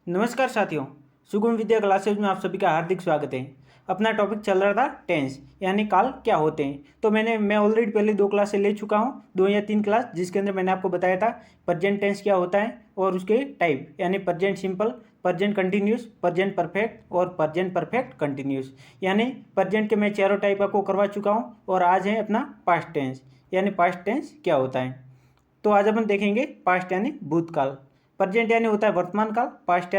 नमस्कार साथियों, सुगम विद्या क्लासेज में आप सभी का हार्दिक स्वागत है। अपना टॉपिक चल रहा था टेंस यानी काल क्या होते हैं। तो मैं ऑलरेडी पहले 2 क्लासें ले चुका हूँ, 2 या 3 क्लास, जिसके अंदर मैंने आपको बताया था प्रेजेंट टेंस क्या होता है और उसके टाइप यानी present simple, present continuous, present perfect और प्रेजेंट परफेक्ट कंटिन्यूस। यानी प्रेजेंट के मैं चारों टाइप आपको करवा चुका हूँ और आज है अपना पास्ट टेंस यानी पास्ट टेंस क्या होता है। तो आज अपन देखेंगे पास्ट यानी भूतकाल, प्रेजेंट यानी होता है वर्तमान काल, पास्ट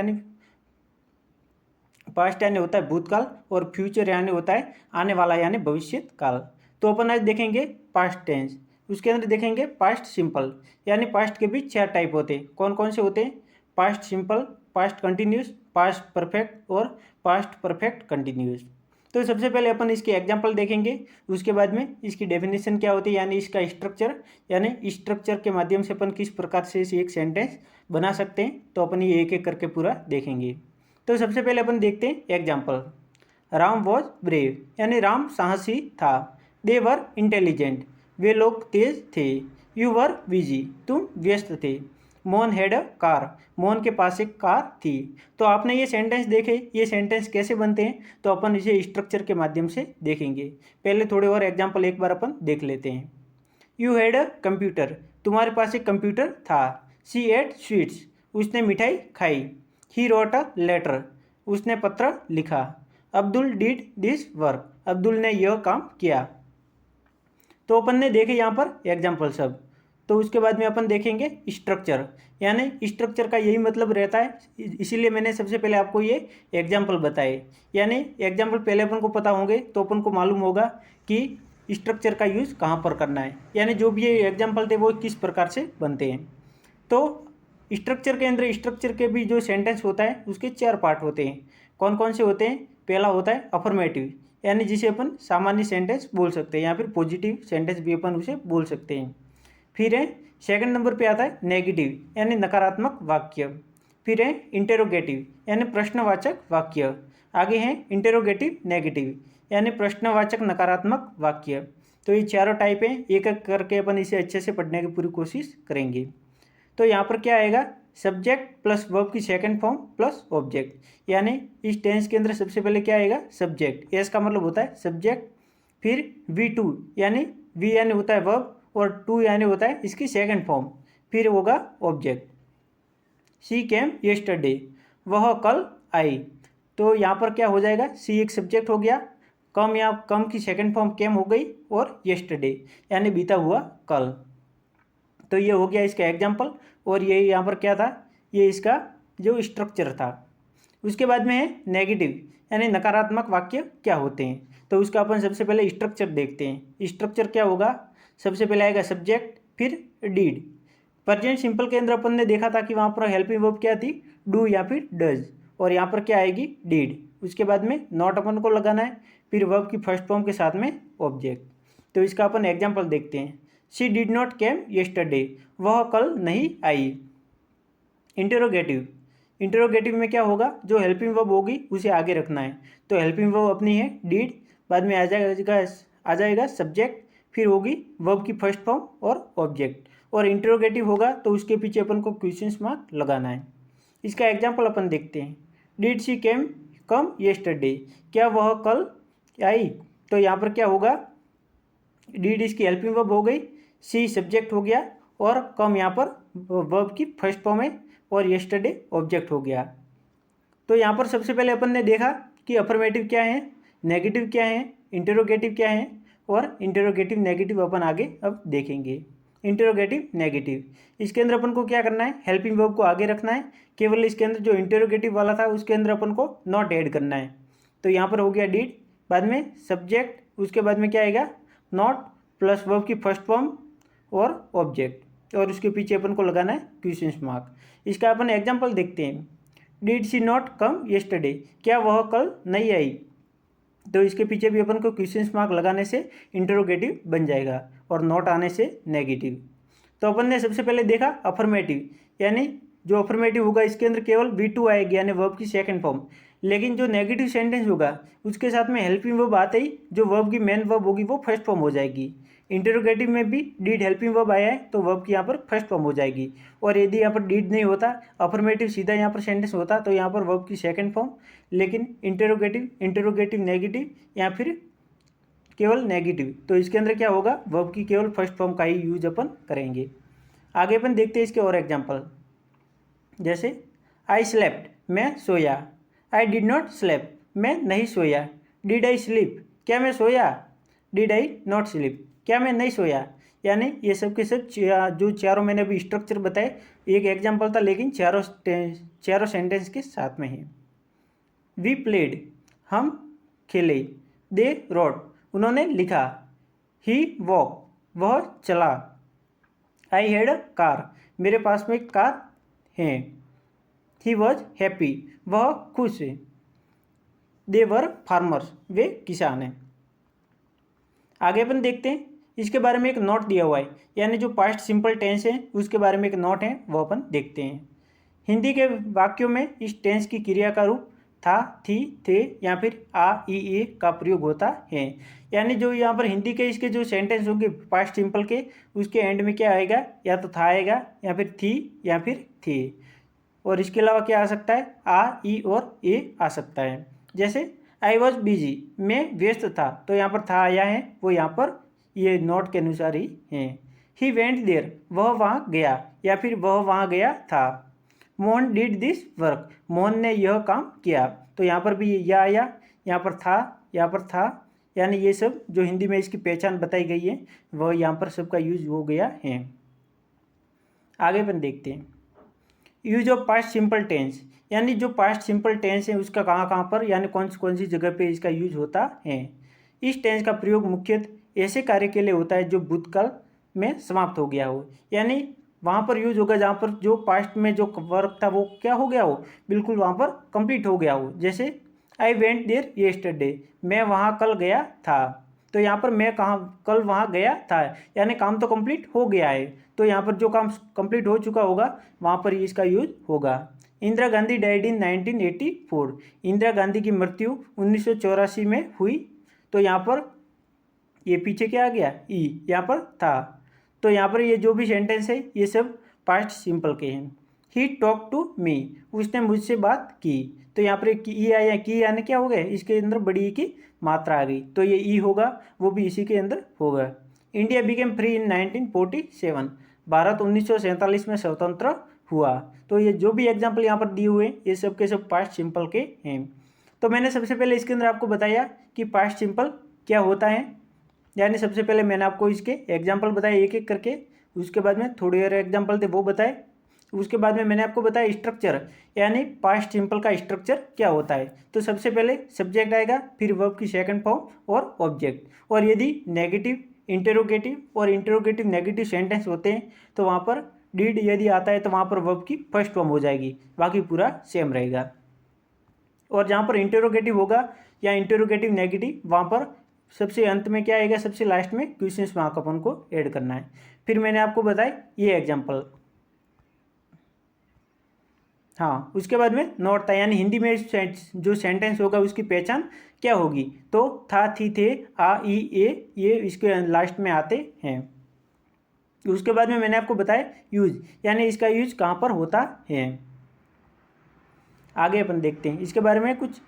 यानी होता है भूतकाल और फ्यूचर यानी होता है आने वाला यानी भविष्य काल। तो अपन आज देखेंगे पास्ट टेंस, उसके अंदर देखेंगे पास्ट सिंपल यानी पास्ट के भी 4 टाइप होते हैं। कौन कौन से होते हैं? Past simple, past continuous, past perfect और पास्ट परफेक्ट कंटिन्यूस। तो सबसे पहले अपन इसके एग्जाम्पल देखेंगे, उसके बाद में इसकी डेफिनेशन क्या होती है यानी इसका स्ट्रक्चर, यानी स्ट्रक्चर के माध्यम से अपन किस प्रकार से इसे एक सेंटेंस बना सकते हैं। तो अपन ये एक एक करके पूरा देखेंगे। तो सबसे पहले अपन देखते हैं एग्जाम्पल। राम वॉज ब्रेव यानी राम साहसी था। दे वर इंटेलिजेंट, वे लोग तेज थे। यू वर बिजी, तुम व्यस्त थे। Mohan had a car, Mohan के पास एक कार थी। तो आपने ये सेंटेंस देखे, ये सेंटेंस कैसे बनते हैं तो अपन इसे स्ट्रक्चर के माध्यम से देखेंगे। पहले थोड़े और एग्जाम्पल एक बार अपन देख लेते हैं। यू हैड अ कंप्यूटर, तुम्हारे पास एक कंप्यूटर था। शी एट स्वीट्स, उसने मिठाई खाई। ही रोट अ लेटर, उसने पत्र लिखा। Abdul did this work, Abdul ने यह काम किया। तो अपन ने देखे यहाँ पर एग्जाम्पल सब। तो उसके बाद में अपन देखेंगे स्ट्रक्चर, यानी स्ट्रक्चर का यही मतलब रहता है, इसीलिए मैंने सबसे पहले आपको ये एग्जाम्पल बताए। यानी एग्जाम्पल पहले अपन को पता होंगे तो अपन को मालूम होगा कि स्ट्रक्चर का यूज़ कहाँ पर करना है, यानी जो भी ये एग्जाम्पल थे वो किस प्रकार से बनते हैं। तो स्ट्रक्चर के अंदर स्ट्रक्चर के भी जो सेंटेंस होता है उसके 4 पार्ट होते हैं। कौन कौन से होते हैं? पहला होता है अफर्मेटिव, यानी जिसे अपन सामान्य सेंटेंस बोल सकते हैं या फिर पॉजिटिव सेंटेंस भी अपन उसे बोल सकते हैं। फिर है सेकंड नंबर पे आता है नेगेटिव यानी नकारात्मक वाक्य। फिर है इंटेरोगेटिव यानी प्रश्नवाचक वाक्य। आगे है इंटेरोगेटिव नेगेटिव यानी प्रश्नवाचक नकारात्मक वाक्य। तो ये चारों टाइप हैं, एक एक करके अपन इसे अच्छे से पढ़ने की पूरी कोशिश करेंगे। तो यहाँ पर क्या आएगा? सब्जेक्ट प्लस वर्ब की सेकंड फॉर्म प्लस ऑब्जेक्ट, यानी इस टेंस के अंदर सबसे पहले क्या आएगा? सब्जेक्ट। एस का मतलब होता है सब्जेक्ट। फिर V2 यानी वी यानी होता है वर्ब और टू यानी होता है इसकी सेकंड फॉर्म। फिर होगा ऑब्जेक्ट। शी केम येस्टरडे, वह कल आई। तो यहाँ पर क्या हो जाएगा? सी एक सब्जेक्ट हो गया, कम या कम की सेकंड फॉर्म केम हो गई और येस्टरडे यानी बीता हुआ कल। तो ये हो गया इसका एग्जाम्पल और ये यहाँ पर क्या था? ये इसका जो स्ट्रक्चर था। उसके बाद में है नेगेटिव यानी नकारात्मक वाक्य क्या होते हैं। तो उसका अपन सबसे पहले स्ट्रक्चर देखते हैं। स्ट्रक्चर क्या होगा? सबसे पहले आएगा सब्जेक्ट, फिर डीड। प्रेजेंट सिंपल के अंदर अपन ने देखा था कि वहाँ पर हेल्पिंग वर्ब क्या थी? डू या फिर डज, और यहाँ पर क्या आएगी? डीड। उसके बाद में नॉट अपन को लगाना है, फिर वर्ब की फर्स्ट फॉर्म के साथ में ऑब्जेक्ट। तो इसका अपन एग्जाम्पल देखते हैं। She did not came yesterday, वह कल नहीं आई। इंटेरोगेटिव, इंटेरोगेटिव में क्या होगा? जो हेल्पिंग वर्ब होगी उसे आगे रखना है। तो हेल्पिंग वर्ब अपनी है डिड, बाद में आ जाएगा सब्जेक्ट, फिर होगी वर्ब की फर्स्ट फॉर्म और ऑब्जेक्ट, और इंटेरोगेटिव होगा तो उसके पीछे अपन को क्वेश्चन मार्क लगाना है। इसका एग्जाम्पल अपन देखते हैं। डिड शी कम येस्टरडे, क्या वह कल आई? तो यहाँ पर क्या होगा? डिड इसकी हेल्पिंग वर्ब हो गई, सी सब्जेक्ट हो गया और कम यहाँ पर वर्ब की फर्स्ट फॉर्म है और येस्टरडे ऑब्जेक्ट हो गया। तो यहाँ पर सबसे पहले अपन ने देखा कि अफर्मेटिव क्या है, नेगेटिव क्या है, इंटेरोगेटिव क्या है, और इंटेरोगेटिव नेगेटिव अपन आगे अब देखेंगे। इंटेरोगेटिव नेगेटिव, इसके अंदर अपन को क्या करना है? हेल्पिंग वर्ब को आगे रखना है। केवल इसके अंदर जो इंटेरोगेटिव वाला था उसके अंदर अपन को नॉट ऐड करना है। तो यहाँ पर हो गया डिड, बाद में सब्जेक्ट, उसके बाद में क्या आएगा? नॉट प्लस वर्ब की फर्स्ट फॉर्म और ऑब्जेक्ट, और उसके पीछे अपन को लगाना है क्वेश्चन मार्क। इसका अपन एग्जाम्पल देखते हैं। Did she not come yesterday, क्या वह कल नहीं आई? तो इसके पीछे भी अपन को क्वेश्चन मार्क लगाने से इंटरोगेटिव बन जाएगा और नॉट आने से नेगेटिव। तो अपन ने सबसे पहले देखा अफर्मेटिव, यानी जो अफर्मेटिव होगा इसके अंदर केवल V2 आएगी यानी वर्ब की सेकंड फॉर्म। लेकिन जो नेगेटिव सेंटेंस होगा उसके साथ में हेल्पिंग वर्ब आते ही जो वर्ब की मेन वर्ब होगी वो फर्स्ट फॉर्म हो जाएगी। इंटरोगेटिव में भी डिड हेल्पिंग वर्ब आया है तो वर्ब की यहाँ पर फर्स्ट फॉर्म हो जाएगी। और यदि यहाँ पर डिड नहीं होता, अफर्मेटिव सीधा यहाँ पर सेंटेंस होता तो यहाँ पर वर्ब की सेकंड फॉर्म। लेकिन इंटरोगेटिव नेगेटिव या फिर केवल नेगेटिव, तो इसके अंदर क्या होगा, वर्ब की केवल फर्स्ट फॉर्म का ही यूज अपन करेंगे। आगे अपन देखते हैं इसके और एग्जाम्पल। जैसे आई स्लेप्ट, मैं सोया। आई डिड नॉट स्लेप, मैं नहीं सोया। डिड आई स्लीप, क्या मैं सोया। डिड आई नॉट स्लीप, क्या मैं नहीं सोया। यानी ये सब के सब जो चारों मैंने अभी स्ट्रक्चर बताए, एक एग्जाम्पल था लेकिन चारों सेंटेंस के साथ में है। वी प्लेड, हम खेले। दे रोट, उन्होंने लिखा। ही वॉक, वह चला। आई हैड अ कार, मेरे पास में एक कार है। ही वॉज हैप्पी, वह खुश है। दे वर फार्मर्स, वे किसान हैं। आगे अपन देखते हैं, इसके बारे में एक नोट दिया हुआ है, यानी जो पास्ट सिंपल टेंस है उसके बारे में एक नोट है, वो अपन देखते हैं। हिंदी के वाक्यों में इस टेंस की क्रिया का रूप था, थी, थे या फिर आ, ई, ए का प्रयोग होता है। यानी जो यहाँ पर हिंदी के इसके जो सेंटेंस होंगे पास्ट सिंपल के, उसके एंड में क्या आएगा, या तो था आएगा या फिर थी या फिर थे। और इसके अलावा क्या आ सकता है, आ, ई और ए आ सकता है। जैसे आई वॉज बिजी, मैं व्यस्त था, तो यहाँ पर था आया है, वो यहाँ पर ये नोट के अनुसार ही है। ही वेंट देयर, वह वहाँ गया या फिर वह वहाँ गया था। Mohan did this work, Mohan ने यह काम किया, तो यहाँ पर भी यह आया, यहाँ पर था, यहाँ पर था। यानी ये सब जो हिंदी में इसकी पहचान बताई गई है वह यहाँ पर सबका यूज हो गया है। आगे अपन देखते हैं use of past simple tense, यानी जो पास्ट सिंपल टेंस है उसका कहाँ कहाँ पर यानी कौन सी जगह पे इसका यूज होता है। इस टेंस का प्रयोग मुख्यतः ऐसे कार्य के लिए होता है जो भूतकाल में समाप्त हो गया हो, यानी वहाँ पर यूज होगा जहाँ पर जो पास्ट में जो वर्क था वो क्या हो गया हो, बिल्कुल वहाँ पर कंप्लीट हो गया हो। जैसे आई वेंट देयर येस्टरडे, मैं वहाँ कल गया था, तो यहाँ पर मैं कल वहाँ गया था, यानी काम तो कंप्लीट हो गया है, तो यहाँ पर जो काम कंप्लीट हो चुका होगा वहाँ पर इसका यूज होगा। इंदिरा गांधी डाइड इन 1984, इंदिरा गांधी की मृत्यु 1984 में हुई, तो यहाँ पर ये पीछे क्या आ गया, ई यहाँ पर था, तो यहाँ पर ये जो भी सेंटेंस है ये सब पास्ट सिंपल के हैं। ही टॉक टू मी, उसने मुझसे बात की, तो यहाँ पर एक ई आया, की यानी क्या हो गया, इसके अंदर बड़ी ई की मात्रा आ गई, तो ये ई होगा, वो भी इसी के अंदर होगा। India became free in 1947, Bharat 1947 में स्वतंत्र हुआ, तो ये जो भी एग्जाम्पल यहाँ पर दिए हुए ये सब के सब पास्ट सिंपल के हैं। तो मैंने सबसे पहले इसके अंदर आपको बताया कि पास्ट सिंपल क्या होता है, यानी सबसे पहले मैंने आपको इसके एग्जाम्पल बताए एक एक करके, उसके बाद में थोड़े और एग्जाम्पल थे वो बताए, उसके बाद में मैंने आपको बताया स्ट्रक्चर, यानी पास्ट सिंपल का स्ट्रक्चर क्या होता है। तो सबसे पहले सब्जेक्ट आएगा, फिर वर्ब की सेकंड फॉर्म और ऑब्जेक्ट, और यदि नेगेटिव इंटरोगेटिव और इंटरोगेटिव नेगेटिव सेंटेंस होते हैं तो वहाँ पर डिड यदि आता है तो वहाँ पर वर्ब की फर्स्ट फॉर्म हो जाएगी, बाकी पूरा सेम रहेगा। और जहाँ पर इंटरोगेटिव होगा या इंटरोगेटिव नेगेटिव, वहाँ पर सबसे अंत में क्या आएगा, सबसे लास्ट में क्वेश्चन मार्क अपन को ऐड करना है। फिर मैंने आपको बताया ये एग्जाम्पल, हाँ उसके बाद में नोट था, यानी हिंदी में जो सेंटेंस होगा उसकी पहचान क्या होगी, तो था, थी, थे, आ, ई, ए, ये इसके लास्ट में आते हैं। उसके बाद में मैंने आपको बताया यूज, यानी इसका यूज कहाँ पर होता है। आगे अपन देखते हैं इसके बारे में कुछ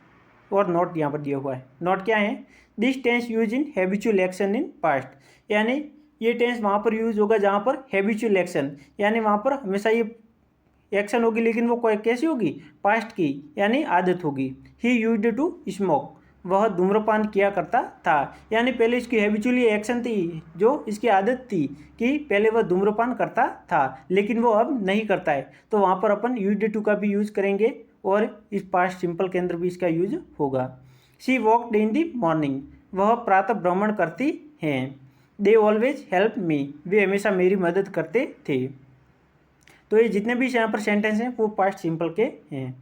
और नोट यहाँ पर दिया हुआ है। नोट क्या है, this tense use in habitual action in past, यानी ये टेंस वहाँ पर यूज होगा जहाँ पर हैबिचुअल एक्शन, यानी वहाँ पर हमेशा ये एक्शन होगी, लेकिन वो कैसी होगी, पास्ट की, यानी आदत होगी। ही यूज्ड टू स्मोक, वह धूम्रपान किया करता था, यानी पहले इसकी हैबिचुअली एक्शन थी, जो इसकी आदत थी कि पहले वह धूम्रपान करता था लेकिन वो अब नहीं करता है, तो वहाँ पर अपन यूज्ड टू का भी यूज करेंगे और इस पास्ट सिंपल के अंदर भी इसका यूज होगा। She walked in the morning, वह प्रातः भ्रमण करती हैं। दे ऑलवेज हेल्प मी, वे हमेशा मेरी मदद करते थे। तो ये जितने भी यहाँ पर सेंटेंस हैं वो पास्ट सिंपल के हैं।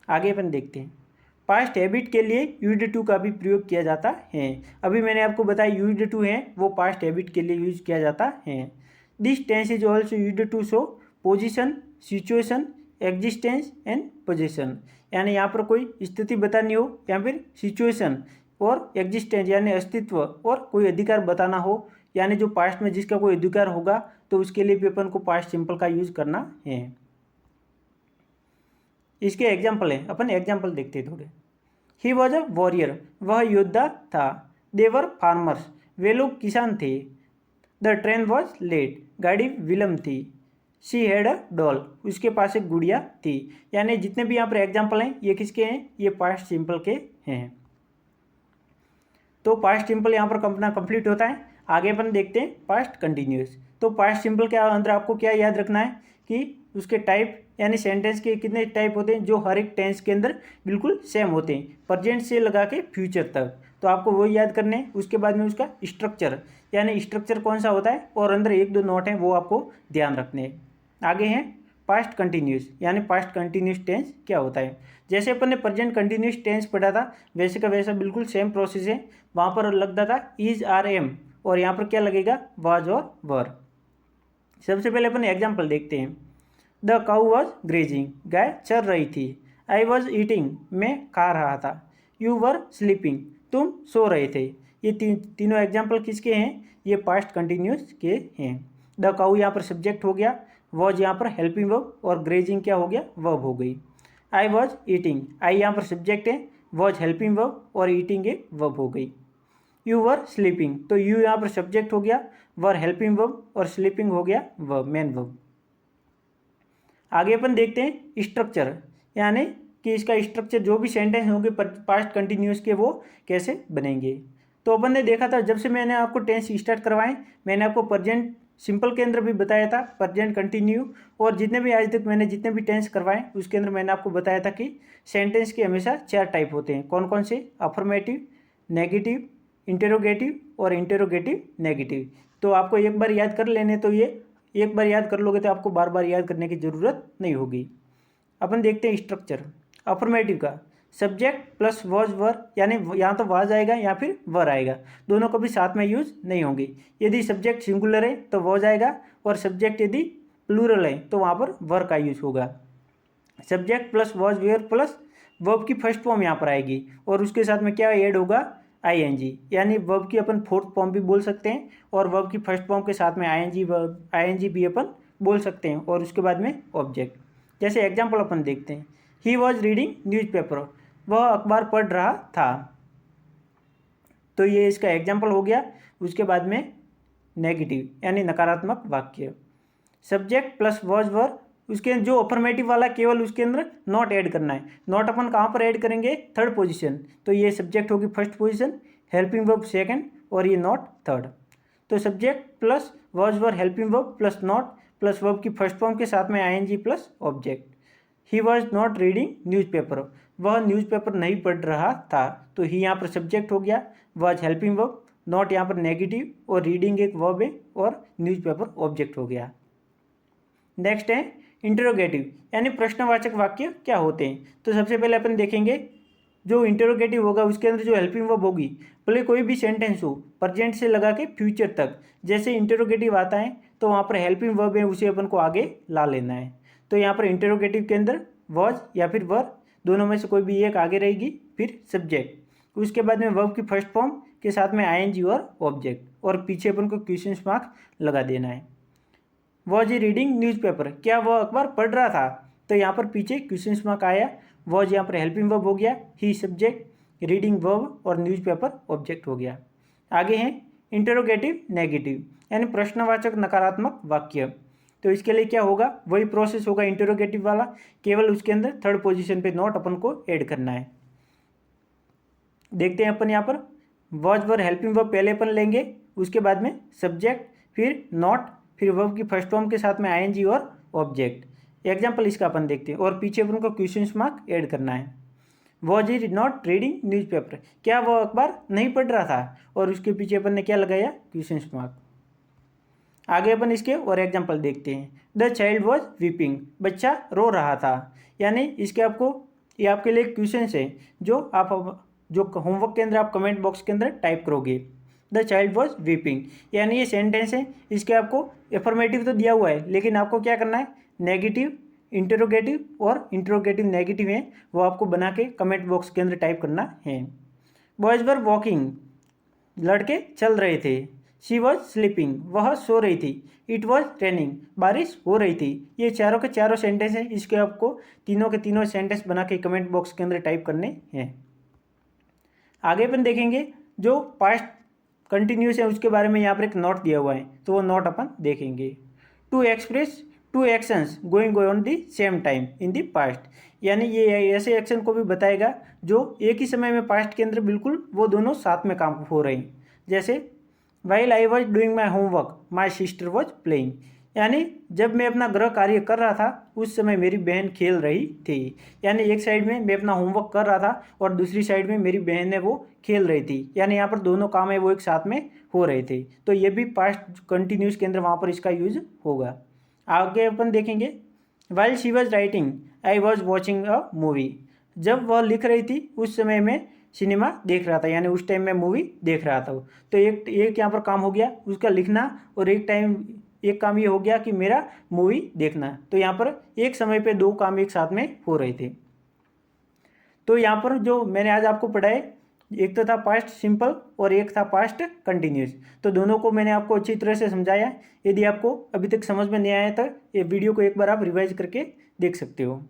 आगे अपन देखते हैं, पास्ट हैबिट के लिए यूज्ड टू का भी प्रयोग किया जाता है। अभी मैंने आपको बताया यूज्ड टू है वो पास्ट हैबिट के लिए यूज किया जाता है। This tense is also used to show position, situation, existence and position, यानी यहाँ पर कोई स्थिति बतानी हो या फिर सिचुएशन और एग्जिस्टेंस यानी अस्तित्व और कोई अधिकार बताना हो यानी जो पास्ट में जिसका कोई अधिकार होगा तो उसके लिए भी अपन को पास्ट सिंपल का यूज करना है। इसके एग्जाम्पल है, अपन एग्जाम्पल देखते हैं थोड़े। ही वॉज अ वॉरियर, वह योद्धा था। देवर फार्मर्स, वे लोग किसान थे। द ट्रेन वॉज लेट, गाड़ी विलम्ब थी। शी हैड अ डॉल, उसके पास एक गुड़िया थी। यानी जितने भी यहाँ पर एग्जाम्पल हैं ये किसके हैं, ये पास्ट सिंपल के हैं। तो पास्ट सिंपल यहाँ पर अपना कंप्लीट होता है। आगे अपन देखते हैं पास्ट कंटिन्यूस। तो पास्ट सिंपल के अंदर आपको क्या याद रखना है कि उसके टाइप यानी सेंटेंस के कितने टाइप होते हैं जो हर एक टेंस के अंदर बिल्कुल सेम होते हैं, प्रेजेंट से लगा के फ्यूचर तक। तो आपको वो याद करने हैं। उसके बाद में उसका स्ट्रक्चर यानी स्ट्रक्चर कौन सा होता है और अंदर एक दो नोट हैं वो आपको ध्यान रखने हैं। आगे हैं पास्ट कंटिन्यूस यानी पास्ट कंटिन्यूस टेंस क्या होता है। जैसे अपन ने प्रेजेंट कंटिन्यूस टेंस पढ़ा था वैसे का वैसा बिल्कुल सेम प्रोसेस है। वहाँ पर लगता था इज आर एम और यहाँ पर क्या लगेगा वाज और वर। सबसे पहले अपन एग्जाम्पल देखते हैं। द काउ वॉज ग्रेजिंग, गाय चर रही थी। आई वॉज ईटिंग, मैं खा रहा था। यू वर स्लीपिंग, तुम सो रहे थे। ये तीनों एग्जाम्पल किसके हैं, ये पास्ट कंटिन्यूस के हैं। द काउ यहाँ पर सब्जेक्ट हो गया, वॉज यहाँ पर हेल्पिंग वर्ब और ग्रेजिंग क्या हो गया वर्ब हो गई। आई वॉज ईटिंग, आई यहाँ पर सब्जेक्ट है, वॉज हेल्पिंग वर्ब और ईटिंग एक वर्ब हो गई। यू वर स्लीपिंग, तो यू यहाँ पर सब्जेक्ट हो गया, वर हेल्पिंग वर्ब और स्लीपिंग हो गया वर्ब मेन वर्ब। आगे अपन देखते हैं स्ट्रक्चर यानी कि इसका स्ट्रक्चर जो भी सेंटेंस होंगे पास्ट कंटिन्यूस के वो कैसे बनेंगे। तो अपन ने देखा था जब से मैंने आपको टेंस स्टार्ट करवाएं मैंने आपको प्रेजेंट सिंपल के अंदर भी बताया था प्रेजेंट कंटिन्यू, और जितने भी आज तक मैंने जितने भी टेंस करवाए उसके अंदर मैंने आपको बताया था कि सेंटेंस के हमेशा 4 टाइप होते हैं। कौन कौन से, अफर्मेटिव, नेगेटिव, इंटेरोगेटिव और इंटेरोगेटिव नेगेटिव। तो आपको एक बार याद कर लेने, तो ये एक बार याद कर लोगे तो आपको बार बार याद करने की ज़रूरत नहीं होगी। अपन देखते हैं स्ट्रक्चर। अफर्मेटिव का सब्जेक्ट प्लस वॉज वर, यानी यहाँ तो वाज आएगा या फिर वर आएगा, दोनों कभी साथ में यूज नहीं होंगे। यदि सब्जेक्ट सिंगुलर है तो वॉज आएगा और सब्जेक्ट यदि प्लूरल है तो वहाँ पर वर का यूज होगा। Subject plus was were plus verb की फर्स्ट फॉर्म यहाँ पर आएगी और उसके साथ में क्या ऐड होगा आईएनजी, यानी वर्ब की अपन फोर्थ फॉर्म भी बोल सकते हैं और वर्ब की फर्स्ट फॉर्म के साथ में आईएनजी भी अपन बोल सकते हैं और उसके बाद में ऑब्जेक्ट। जैसे एग्जांपल अपन देखते हैं, ही वॉज रीडिंग न्यूज़पेपर, वह अखबार पढ़ रहा था। तो ये इसका एग्जाम्पल हो गया। उसके बाद में नेगेटिव यानी नकारात्मक वाक्य। सब्जेक्ट प्लस वॉज वर, उसके जो अफर्मेटिव वाला केवल उसके अंदर नॉट ऐड करना है। नॉट अपन कहाँ पर ऐड करेंगे, थर्ड पोजीशन। तो ये सब्जेक्ट होगी first position, helping verb second और ये नॉट थर्ड। तो subject plus was were helping verb plus not plus verb की फर्स्ट फॉर्म के साथ में ING plus object. He was not reading newspaper, वह न्यूज़पेपर नहीं पढ़ रहा था। तो ही यहाँ पर सब्जेक्ट हो गया, वॉज हेल्पिंग वर्ब, नॉट यहाँ पर नेगेटिव और रीडिंग एक वर्ब है और न्यूज़पेपर ऑब्जेक्ट हो गया। नेक्स्ट है इंटरोगेटिव यानी प्रश्नवाचक वाक्य क्या होते हैं। तो सबसे पहले अपन देखेंगे जो इंटरोगेटिव होगा उसके अंदर जो हेल्पिंग वर्ब होगी, भले कोई भी सेंटेंस हो प्रेजेंट से लगा के फ्यूचर तक, जैसे इंटरोगेटिव आता है तो वहाँ पर हेल्पिंग वर्ब है उसे अपन को आगे ला लेना है। तो यहाँ पर इंटरोगेटिव के अंदर वॉज या फिर वर दोनों में से कोई भी एक आगे रहेगी, फिर सब्जेक्ट, उसके बाद में वर्ब की फर्स्ट फॉर्म के साथ में आईएनजी और ऑब्जेक्ट और पीछे अपन को क्वेश्चन मार्क लगा देना है। वॉज ही रीडिंग न्यूज़पेपर, क्या वह अखबार पढ़ रहा था। तो यहाँ पर पीछे क्वेश्चन मार्क आया, वॉज यहाँ पर हेल्पिंग वर्ब हो गया, ही सब्जेक्ट, रीडिंग वर्ब और न्यूज़पेपर ऑब्जेक्ट हो गया। आगे है इंटरोगेटिव नेगेटिव यानी प्रश्नवाचक नकारात्मक वाक्य। तो इसके लिए क्या होगा, वही प्रोसेस होगा इंटरोगेटिव वाला, केवल उसके अंदर थर्ड पोजीशन पे नॉट अपन को ऐड करना है। देखते हैं अपन यहाँ पर वॉज वर हेल्पिंग वर्ब पहले अपन लेंगे, उसके बाद में सब्जेक्ट, फिर नॉट, फिर वर्ब की फर्स्ट फॉर्म के साथ में आईएनजी और ऑब्जेक्ट। एग्जाम्पल इसका अपन देखते हैं और पीछे अपन को क्वेश्चन मार्क ऐड करना है। Was he not reading newspaper, क्या वह अखबार नहीं पढ़ रहा था, और उसके पीछे अपन ने क्या लगाया क्वेश्चन मार्क। आगे अपन इसके और एग्जाम्पल देखते हैं। द चाइल्ड वॉज वीपिंग, बच्चा रो रहा था। यानी इसके आपको ये आपके लिए क्वेश्चन है जो आप जो होमवर्क के अंदर आप कमेंट बॉक्स के अंदर टाइप करोगे। द चाइल्ड वॉज वीपिंग यानी ये सेंटेंस है, इसके आपको एफर्मेटिव तो दिया हुआ है लेकिन आपको क्या करना है, नेगेटिव, इंटरोगेटिव और इंटरोगेटिव नेगेटिव है वो आपको बना के कमेंट बॉक्स के अंदर टाइप करना है। बॉयज वर वॉकिंग, लड़के चल रहे थे। शी वॉज स्लीपिंग, वह सो रही थी। इट वॉज रेनिंग, बारिश हो रही थी। ये चारों के चारों सेंटेंस हैं, इसके आपको तीनों के तीनों सेंटेंस बना के कमेंट बॉक्स के अंदर टाइप करने हैं। आगे अपन देखेंगे जो पास्ट कंटिन्यूस है उसके बारे में यहाँ पर एक नोट दिया हुआ है, तो वो नोट अपन देखेंगे। To express two actions going on the same time in the past, यानी ये ऐसे एक्शन को भी बताएगा जो एक ही समय में पास्ट के अंदर बिल्कुल वो दोनों साथ में काम हो रहे हैं। जैसे while I was doing my homework my sister was playing, यानी जब मैं अपना गृह कार्य कर रहा था उस समय मेरी बहन खेल रही थी। यानी एक साइड में मैं अपना होमवर्क कर रहा था और दूसरी साइड में मेरी बहन है वो खेल रही थी, यानी यहाँ पर दोनों काम है वो एक साथ में हो रहे थे। तो ये भी पास्ट कंटिन्यूस के अंदर वहाँ पर इसका यूज होगा। आगे अपन देखेंगे while she was writing I was watching a movie, जब वह लिख रही थी उस समय में सिनेमा देख रहा था, यानी उस टाइम मैं मूवी देख रहा था। तो एक यहाँ पर काम हो गया उसका लिखना, और एक काम ये हो गया कि मेरा मूवी देखना। तो यहाँ पर एक समय पे दो काम एक साथ में हो रहे थे। तो यहाँ पर जो मैंने आज आपको पढ़ाए, एक तो था पास्ट सिंपल और एक था पास्ट कंटिन्यूस, तो दोनों को मैंने आपको अच्छी तरह से समझाया। यदि आपको अभी तक समझ में नहीं आया तो ये वीडियो को एक बार आप रिवाइज करके देख सकते हो।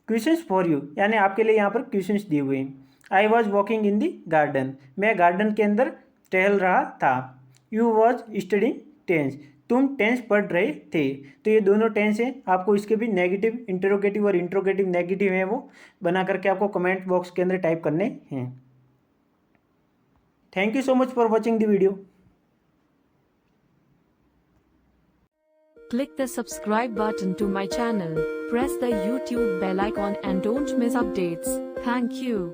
क्वेश्चंस फॉर यू, यानी आपके लिए यहाँ पर क्वेश्चंस दिए हुए हैं। I was walking in the garden, मैं गार्डन के अंदर टहल रहा था। यू वॉज स्टडिंग टेंस, तुम टेंस पढ़ रहे थे। तो ये दोनों टेंस हैं, आपको इसके भी नेगेटिव इंटरोगेटिव और इंट्रोगेटिव नेगेटिव हैं वो बना करके आपको कमेंट बॉक्स के अंदर टाइप करने हैं। Thank you so much for watching the video. Click the subscribe button to my channel, press the YouTube bell icon and don't miss updates. Thank you.